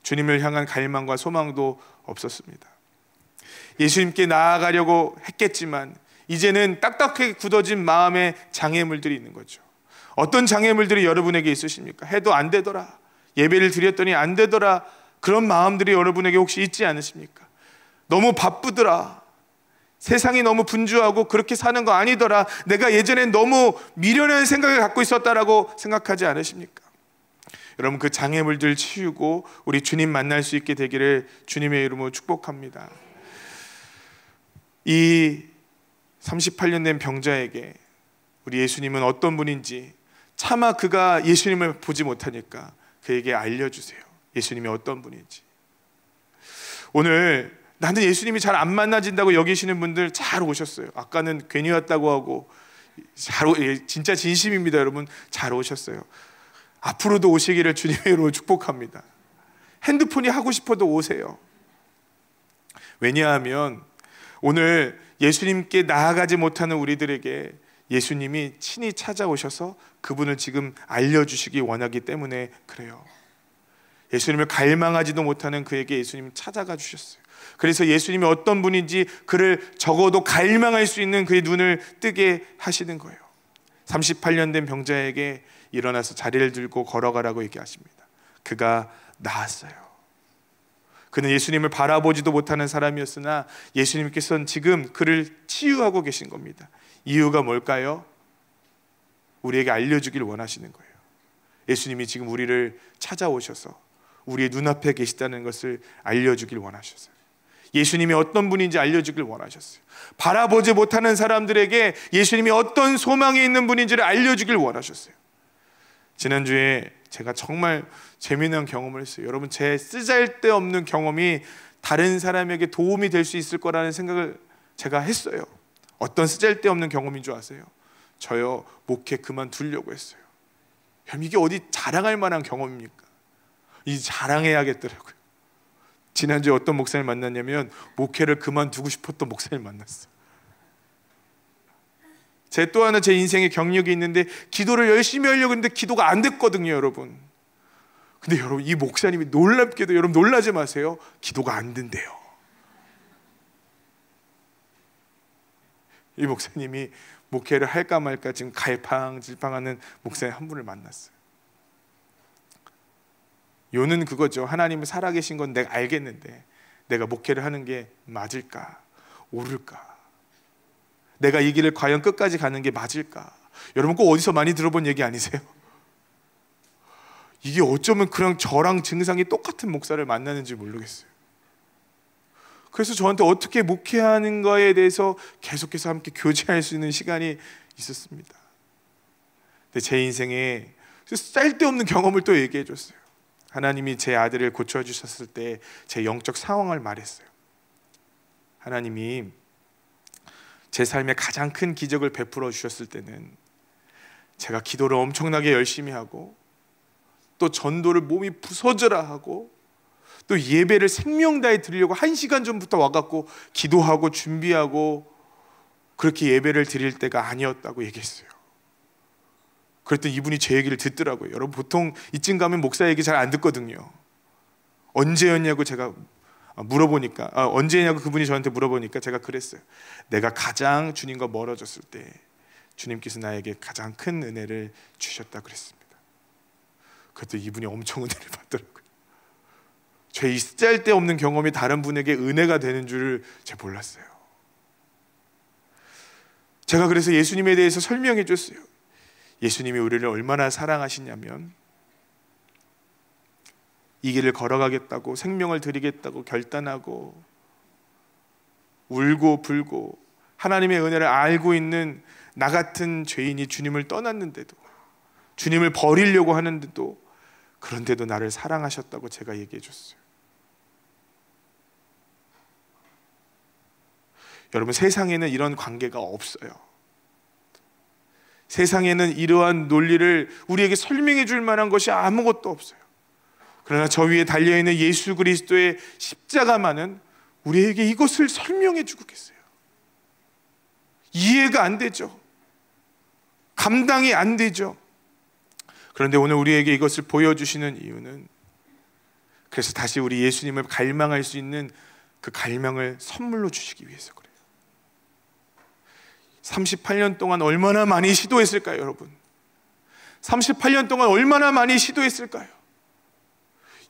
주님을 향한 갈망과 소망도 없었습니다. 예수님께 나아가려고 했겠지만 이제는 딱딱하게 굳어진 마음에 장애물들이 있는 거죠. 어떤 장애물들이 여러분에게 있으십니까? 해도 안 되더라, 예배를 드렸더니 안 되더라, 그런 마음들이 여러분에게 혹시 있지 않으십니까? 너무 바쁘더라, 세상이 너무 분주하고 그렇게 사는 거 아니더라, 내가 예전엔 너무 미련한 생각을 갖고 있었다라고 생각하지 않으십니까? 여러분, 그 장애물들 치우고 우리 주님 만날 수 있게 되기를 주님의 이름으로 축복합니다. 이 38년 된 병자에게 우리 예수님은 어떤 분인지 차마 그가 예수님을 보지 못하니까 그에게 알려주세요. 예수님이 어떤 분인지. 오늘 나는 예수님이 잘 안 만나진다고 여기시는 분들 잘 오셨어요. 아까는 괜히 왔다고 하고 진짜 진심입니다. 여러분, 잘 오셨어요. 앞으로도 오시기를 주님의 이름으로 축복합니다. 핸드폰이 하고 싶어도 오세요. 왜냐하면 오늘 예수님께 나아가지 못하는 우리들에게 예수님이 친히 찾아오셔서 그분을 지금 알려주시기 원하기 때문에 그래요. 예수님을 갈망하지도 못하는 그에게 예수님이 찾아가 주셨어요. 그래서 예수님이 어떤 분인지 그를 적어도 갈망할 수 있는 그의 눈을 뜨게 하시는 거예요. 38년 된 병자에게 일어나서 자리를 들고 걸어가라고 얘기하십니다. 그가 나았어요. 그는 예수님을 바라보지도 못하는 사람이었으나 예수님께서는 지금 그를 치유하고 계신 겁니다. 이유가 뭘까요? 우리에게 알려주길 원하시는 거예요. 예수님이 지금 우리를 찾아오셔서 우리의 눈앞에 계시다는 것을 알려주길 원하셨어요. 예수님이 어떤 분인지 알려주길 원하셨어요. 바라보지 못하는 사람들에게 예수님이 어떤 소망이 있는 분인지를 알려주길 원하셨어요. 지난주에 제가 정말 재미난 경험을 했어요. 여러분, 제 쓰잘데없는 경험이 다른 사람에게 도움이 될 수 있을 거라는 생각을 제가 했어요. 어떤 쓰잘데없는 경험인 줄 아세요? 저요, 목회 그만두려고 했어요. 이게 어디 자랑할 만한 경험입니까? 이 자랑해야겠더라고요. 지난주에 어떤 목사님 만났냐면 목회를 그만두고 싶었던 목사님 만났어요. 제 또 하나 제 인생의 경력이 있는데 기도를 열심히 하려고 했는데 기도가 안 됐거든요, 여러분. 근데 여러분, 이 목사님이 놀랍게도, 여러분 놀라지 마세요, 기도가 안 된대요. 이 목사님이 목회를 할까 말까 지금 갈팡질팡하는 목사님 한 분을 만났어요. 요는 그거죠. 하나님은 살아계신 건 내가 알겠는데 내가 목회를 하는 게 맞을까? 옳을까? 내가 이 길을 과연 끝까지 가는 게 맞을까? 여러분, 꼭 어디서 많이 들어본 얘기 아니세요? 이게 어쩌면 그냥 저랑 증상이 똑같은 목사를 만나는지 모르겠어요. 그래서 저한테 어떻게 목회하는 거에 대해서 계속해서 함께 교제할 수 있는 시간이 있었습니다. 근데 제 인생에 쓸데없는 경험을 또 얘기해 줬어요. 하나님이 제 아들을 고쳐주셨을 때 제 영적 상황을 말했어요. 하나님이 제 삶에 가장 큰 기적을 베풀어 주셨을 때는 제가 기도를 엄청나게 열심히 하고 또 전도를 몸이 부서져라 하고 또 예배를 생명 다해 드리려고 1시간 전부터 와갖고 기도하고 준비하고 그렇게 예배를 드릴 때가 아니었다고 얘기했어요. 그랬더니 이분이 제 얘기를 듣더라고요. 여러분, 보통 이쯤 가면 목사 얘기 잘 안 듣거든요. 언제였냐고 제가 물어보니까, 언제냐고 그분이 저한테 물어보니까 제가 그랬어요. 내가 가장 주님과 멀어졌을 때 주님께서 나에게 가장 큰 은혜를 주셨다 그랬습니다. 그랬더니 이분이 엄청 은혜를 받더라고요. 제 이 쓸데없는 경험이 다른 분에게 은혜가 되는 줄을 제가 몰랐어요. 제가 그래서 예수님에 대해서 설명해 줬어요. 예수님이 우리를 얼마나 사랑하시냐면 이 길을 걸어가겠다고 생명을 드리겠다고 결단하고 울고 불고 하나님의 은혜를 알고 있는 나 같은 죄인이 주님을 떠났는데도, 주님을 버리려고 하는데도, 그런데도 나를 사랑하셨다고 제가 얘기해 줬어요. 여러분, 세상에는 이런 관계가 없어요. 세상에는 이러한 논리를 우리에게 설명해 줄 만한 것이 아무것도 없어요. 그러나 저 위에 달려있는 예수 그리스도의 십자가만은 우리에게 이것을 설명해 주고 계세요. 이해가 안 되죠. 감당이 안 되죠. 그런데 오늘 우리에게 이것을 보여주시는 이유는, 그래서 다시 우리 예수님을 갈망할 수 있는 그 갈망을 선물로 주시기 위해서 그래요. 38년 동안 얼마나 많이 시도했을까요, 여러분? 38년 동안 얼마나 많이 시도했을까요?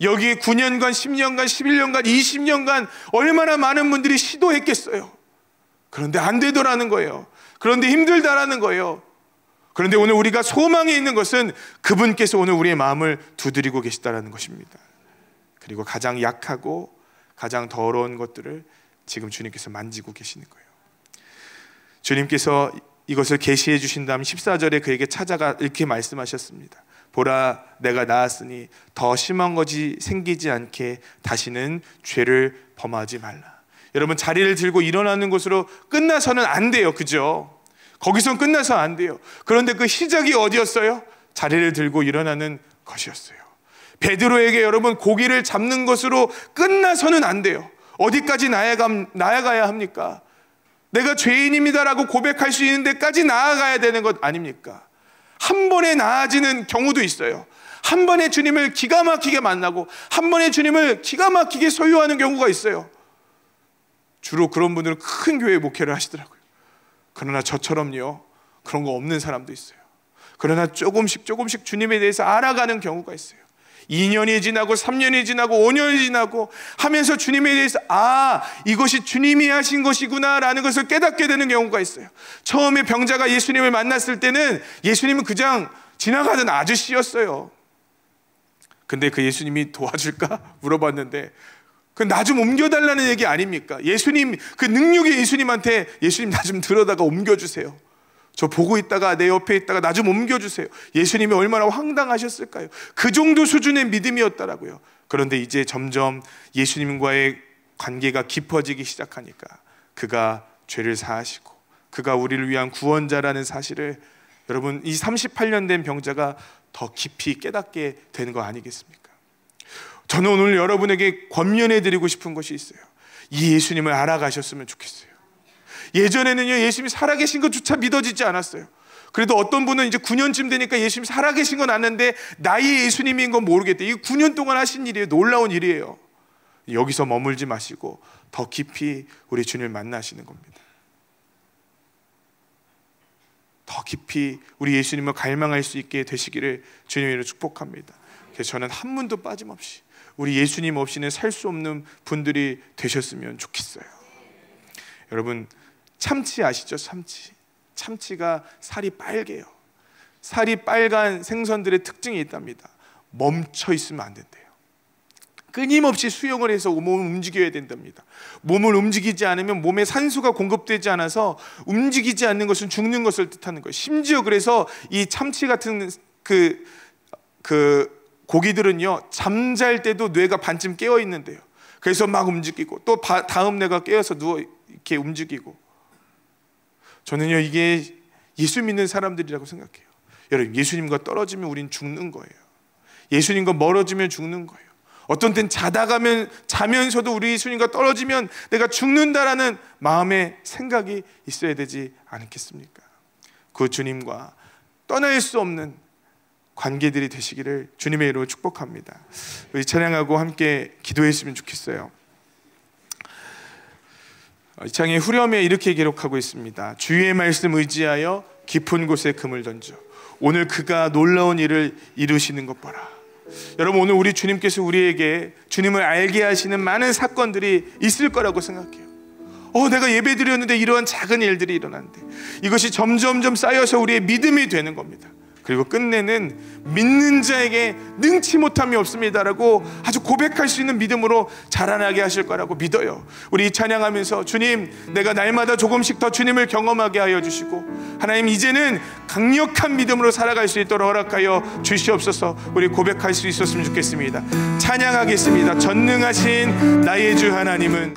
여기에 9년간, 10년간, 11년간, 20년간 얼마나 많은 분들이 시도했겠어요. 그런데 안 되더라는 거예요. 그런데 힘들다라는 거예요. 그런데 오늘 우리가 소망이 있는 것은 그분께서 오늘 우리의 마음을 두드리고 계시다라는 것입니다. 그리고 가장 약하고 가장 더러운 것들을 지금 주님께서 만지고 계시는 거예요. 주님께서 이것을 계시해 주신 다음 14절에 그에게 찾아가 이렇게 말씀하셨습니다. 보라, 내가 나았으니 더 심한 것이 생기지 않게 다시는 죄를 범하지 말라. 여러분, 자리를 들고 일어나는 것으로 끝나서는 안 돼요. 그죠? 거기선 끝나서 안 돼요. 그런데 그 시작이 어디였어요? 자리를 들고 일어나는 것이었어요. 베드로에게 여러분, 고기를 잡는 것으로 끝나서는 안 돼요. 어디까지 나아가야 합니까? 내가 죄인입니다라고 고백할 수 있는 데까지 나아가야 되는 것 아닙니까? 한 번에 나아지는 경우도 있어요. 한 번에 주님을 기가 막히게 만나고 한 번에 주님을 기가 막히게 소유하는 경우가 있어요. 주로 그런 분들은 큰 교회 목회를 하시더라고요. 그러나 저처럼요, 그런 거 없는 사람도 있어요. 그러나 조금씩 주님에 대해서 알아가는 경우가 있어요. 2년이 지나고 3년이 지나고 5년이 지나고 하면서 주님에 대해서 이것이 주님이 하신 것이구나 라는 것을 깨닫게 되는 경우가 있어요. 처음에 병자가 예수님을 만났을 때는 예수님은 그냥 지나가던 아저씨였어요. 근데 그 예수님이 도와줄까? 물어봤는데 그 나 좀 옮겨달라는 얘기 아닙니까? 예수님, 그 능력의 예수님한테 예수님 나 좀 들어다가 옮겨주세요. 저 보고 있다가 내 옆에 있다가 나 좀 옮겨주세요. 예수님이 얼마나 황당하셨을까요? 그 정도 수준의 믿음이었더라고요. 그런데 이제 점점 예수님과의 관계가 깊어지기 시작하니까 그가 죄를 사하시고 그가 우리를 위한 구원자라는 사실을 여러분 이 38년 된 병자가 더 깊이 깨닫게 되는 거 아니겠습니까? 저는 오늘 여러분에게 권면해드리고 싶은 것이 있어요. 이 예수님을 알아가셨으면 좋겠어요. 예전에는요, 예수님이 살아계신 것조차 믿어지지 않았어요. 그래도 어떤 분은 이제 9년쯤 되니까 예수님이 살아계신 건 아는데 나의 예수님인 건 모르겠대. 이게 9년 동안 하신 일이에요. 놀라운 일이에요. 여기서 머물지 마시고 더 깊이 우리 주님을 만나시는 겁니다. 더 깊이 우리 예수님을 갈망할 수 있게 되시기를 주님으로 축복합니다. 그래서 저는 한 분도 빠짐없이 우리 예수님 없이는 살 수 없는 분들이 되셨으면 좋겠어요. 여러분, 참치 아시죠? 참치가 살이 빨개요. 살이 빨간 생선들의 특징이 있답니다. 멈춰 있으면 안 된대요. 끊임없이 수영을 해서 몸을 움직여야 된답니다. 몸을 움직이지 않으면 몸에 산소가 공급되지 않아서 움직이지 않는 것은 죽는 것을 뜻하는 거예요. 심지어 그래서 이 참치 같은 그 고기들은요, 잠잘 때도 뇌가 반쯤 깨어 있는데요. 그래서 막 움직이고 또 다음 뇌가 깨어서 누워 이렇게 움직이고. 저는요, 이게 예수 믿는 사람들이라고 생각해요. 여러분, 예수님과 떨어지면 우린 죽는 거예요. 예수님과 멀어지면 죽는 거예요. 어떤 때는 자면서도 우리 예수님과 떨어지면 내가 죽는다라는 마음의 생각이 있어야 되지 않겠습니까? 그 주님과 떠날 수 없는 관계들이 되시기를 주님의 이름으로 축복합니다. 우리 찬양하고 함께 기도했으면 좋겠어요. 이 창에 후렴에 이렇게 기록하고 있습니다. 주의 말씀 의지하여 깊은 곳에 금을 던져 오늘 그가 놀라운 일을 이루시는 것 봐라. 여러분, 오늘 우리 주님께서 우리에게 주님을 알게 하시는 많은 사건들이 있을 거라고 생각해요. 내가 예배 드렸는데 이러한 작은 일들이 일어났는데 이것이 점점점 쌓여서 우리의 믿음이 되는 겁니다. 그리고 끝내는 믿는 자에게 능치 못함이 없습니다라고 아주 고백할 수 있는 믿음으로 자라나게 하실 거라고 믿어요. 우리 찬양하면서 주님, 내가 날마다 조금씩 더 주님을 경험하게 하여 주시고 하나님, 이제는 강력한 믿음으로 살아갈 수 있도록 허락하여 주시옵소서. 우리 고백할 수 있었으면 좋겠습니다. 찬양하겠습니다. 전능하신 나의 주 하나님은